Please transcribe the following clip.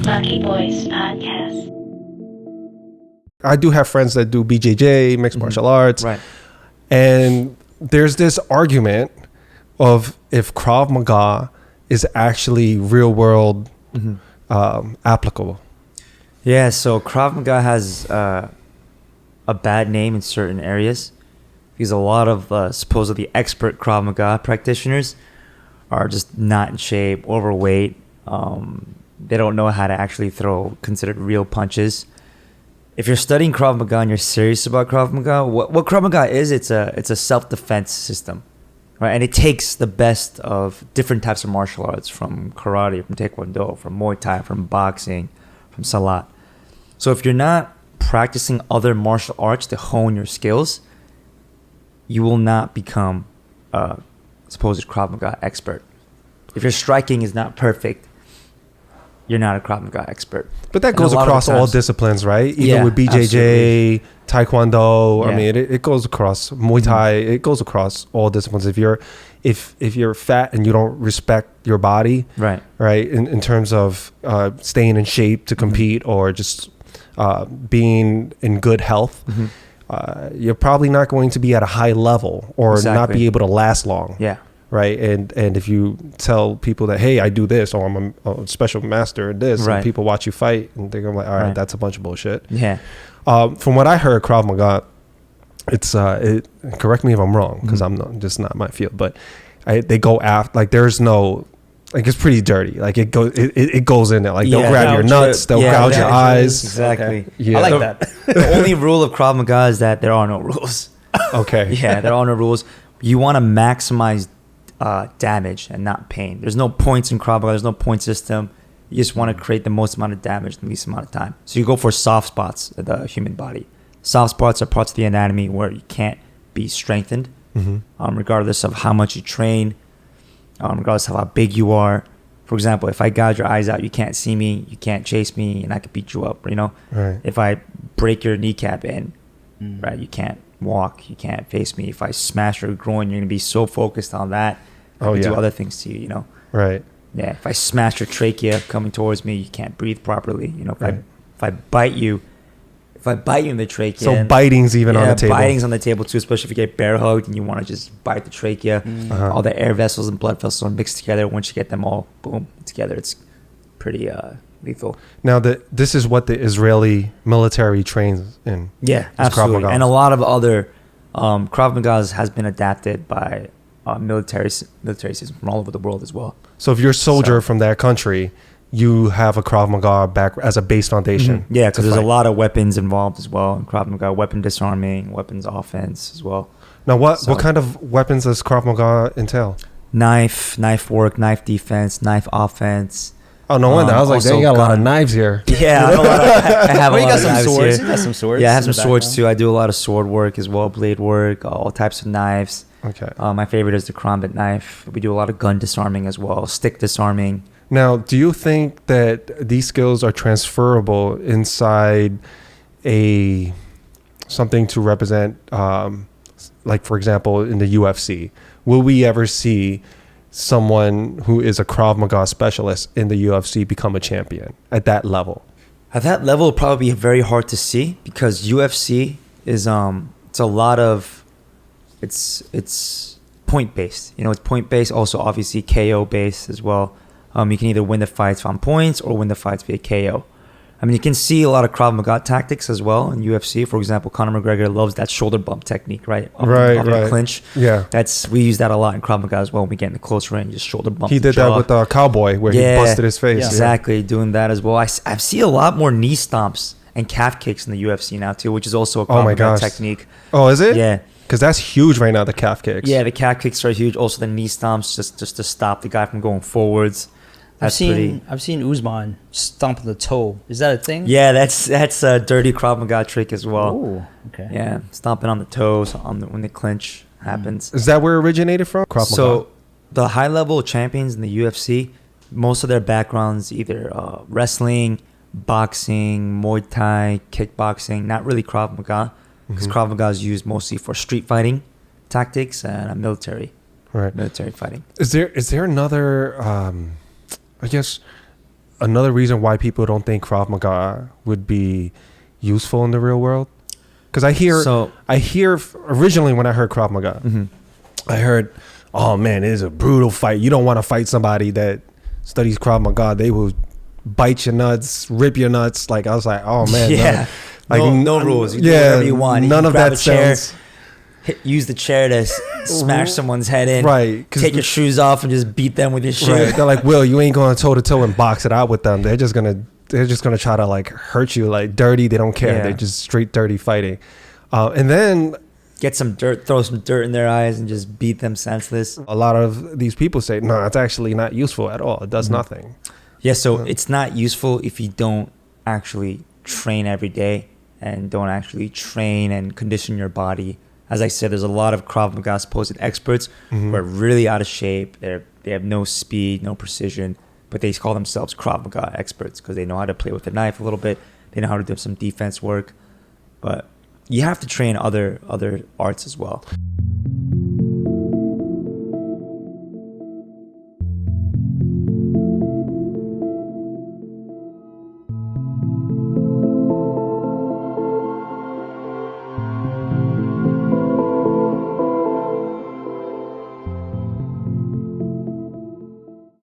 Lucky Boys Podcast. I do have friends that do BJJ, mixed martial arts. Right. And there's this argument of if Krav Maga is actually real world applicable. Yeah, so Krav Maga has a bad name in certain areas because a lot of supposedly expert Krav Maga practitioners are just not in shape, overweight. They don't know how to actually throw considered real punches. If you're studying Krav Maga and you're serious about Krav Maga, what Krav Maga is, it's a self-defense system, right? And it takes the best of different types of martial arts, from karate, from taekwondo, from Muay Thai, from boxing, from salat. So if you're not practicing other martial arts to hone your skills, you will not become a supposed Krav Maga expert. If your striking is not perfect, you're not a Krav Maga expert. But that goes across all disciplines, right? Even with BJJ, Taekwondo. Yeah. I mean, it goes across Muay Thai. It goes across all disciplines. If you're fat and you don't respect your body, right, in terms of staying in shape to compete or just being in good health, you're probably not going to be at a high level or not be able to last long. Yeah. Right. And if you tell people that, hey, I do this, or I'm a special master in this, and people watch you fight and they're like, all right, that's a bunch of bullshit. Yeah. From what I heard, Krav Maga, it's correct me if I'm wrong, because I'm just not my field, but they go after, like, there's no, like, it's pretty dirty. Like, it goes in there. Like, they'll grab your nuts, they'll gouge your eyes. Exactly. Okay. Yeah. I like that. The only rule of Krav Maga is that there are no rules. Okay. Yeah, there are no rules. You want to maximize damage and not pain. There's no points in Krav Maga. There's no point system. You just want to create the most amount of damage in the least amount of time. So you go for soft spots of the human body. Soft spots are parts of the anatomy where you can't be strengthened, regardless of how much you train, regardless of how big you are. For example, if I gouge your eyes out, you can't see me, you can't chase me, and I could beat you up. Right. If I break your kneecap in, right, you can't walk, you can't face me. If I smash your groin, you're gonna be so focused on that. I can do other things to you, Right. Yeah. If I smash your trachea coming towards me, you can't breathe properly. If I bite you in the trachea. So biting's even on the table. Biting's on the table too, especially if you get bear hugged and you want to just bite the trachea. All the air vessels and blood vessels are mixed together. Once you get them all, boom, together, it's pretty lethal. Now, this is what the Israeli military trains in. Yeah, absolutely. And a lot of other Krav Maga has been adapted by military systems from all over the world as well. So if you're a soldier from that country, you have a Krav Maga back as a base foundation. Yeah, because there's a lot of weapons involved as well in Krav Maga, weapon disarming, weapons offense as well. Now, what kind of weapons does Krav Maga entail? Knife work, knife defense, knife offense. Oh, no wonder. I was like, they got a lot of knives here. Yeah, I have a lot of knives swords. here. You got some swords. Yeah, I have some swords too. I do a lot of sword work as well, blade work, all types of knives. Okay. My favorite is the karambit knife. We do a lot of gun disarming as well, stick disarming. Now, do you think that these skills are transferable inside something to represent, like, for example, in the UFC? Will we ever see someone who is a Krav Maga specialist in the UFC become a champion at that level? At that level, it'll probably be very hard to see because UFC is it's a lot of it's point based. It's point based. Also, obviously KO based as well. You can either win the fights on points or win the fights via KO. I mean, you can see a lot of Krav Maga tactics as well in UFC. For example, Conor McGregor loves that shoulder bump technique, right? Off the clinch. Yeah. We use that a lot in Krav Maga as well when we get in the close range, just shoulder bump. He did that with the Cowboy where he busted his face. Yeah. Exactly, doing that as well. I see a lot more knee stomps and calf kicks in the UFC now too, which is also a Krav Maga technique. Oh, is it? Yeah. Because that's huge right now, the calf kicks. Yeah, the calf kicks are huge. Also the knee stomps, just to stop the guy from going forwards. I've seen Usman stomp the toe. Is that a thing? Yeah, that's a dirty Krav Maga trick as well. Oh, okay. Yeah, stomping on the toes when the clinch happens. Is that where it originated from? Krav Maga? So the high level champions in the UFC, most of their backgrounds either wrestling, boxing, Muay Thai, kickboxing. Not really Krav Maga, because Krav Maga is used mostly for street fighting tactics and military fighting. Is there another? I guess another reason why people don't think Krav Maga would be useful in the real world? Because I hear originally when I heard Krav Maga, I heard, oh man, it is a brutal fight. You don't want to fight somebody that studies Krav Maga. They will bite your nuts, rip your nuts. Like I was like, oh man, yeah, no rules. You do whatever you want. None of that sounds. Use the chair to smash someone's head in. Right. Take your shoes off and just beat them with your shoe. Right. They're like, Will, you ain't going toe to toe and box it out with them. They're just gonna try to like hurt you, like dirty. They don't care. Yeah. They're just straight dirty fighting. And then get some dirt, throw some dirt in their eyes, and just beat them senseless. A lot of these people say, no, it's actually not useful at all. It does nothing. Yeah. So it's not useful if you don't actually train every day and don't actually train and condition your body. As I said, there's a lot of Krav Maga supposed experts who are really out of shape. They have no speed, no precision, but they call themselves Krav Maga experts because they know how to play with the knife a little bit. They know how to do some defense work. But you have to train other arts as well.